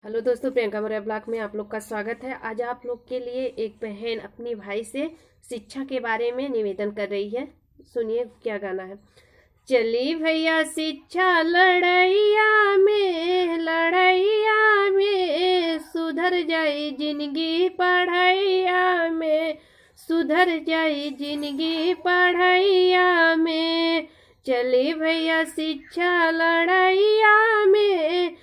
Hello दोस्तों, Priyanka Maurya blog में आप लोग का स्वागत है। आज आप लोग के लिए एक बहन अपने भाई से शिक्षा के बारे में निवेदन कर रही है। सुनिए क्या गाना है। चली भैया शिक्षा लड़ैया में सुधर जाई जिंदगी पढ़ैया में, सुधर जाई जिंदगी पढ़ैया में। चली भैया शिक्षा लड़ैया में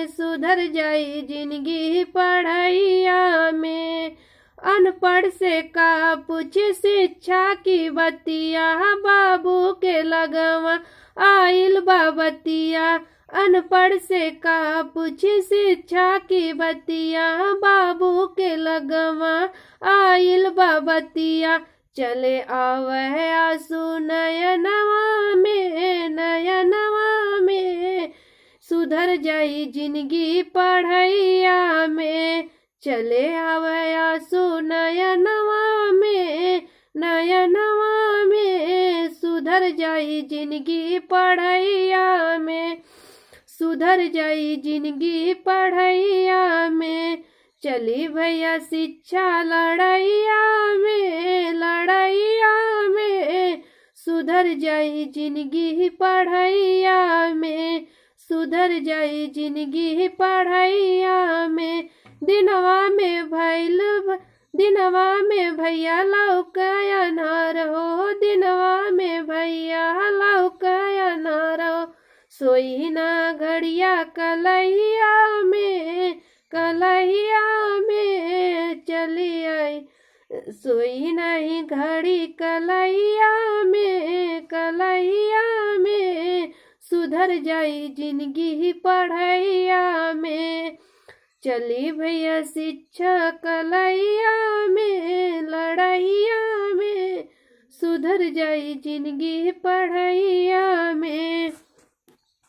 सुधर जाई जिंदगी पढ़ैया में। अनपढ़ से का पूछे शिक्षा की बतिया, बाबू के लगवा आइल बाबतिया। अनपढ़ से का पूछे शिक्षा की बतिया, बाबू के लगवा आइल बाबतिया। चले आवे आंसू नयनवा में सुधर जाई जिंदगी पढ़ैया में। चले आवे आंसू नयनवा में सुधर जाई जिंदगी पढ़ैया में, सुधर जाई जिंदगी पढ़ैया में। चली भैया शिक्षा लड़ैया में सुधर जाई जिंदगी पढ़ैया में, सुधर जाई जिंदगी पढ़ैया में। दिनवा में भैया लौकाया नार हो, दिनवा में भैया लौकाया नार हो। सोई ना घड़िया कलैया में चली आई, सोई नहीं घड़ी कलैया में सुधर जाई जिंदगी पढ़ैया में। चली भैया शिक्षा कलैया में लड़ैया में सुधर जाई जिंदगी पढ़ैया में।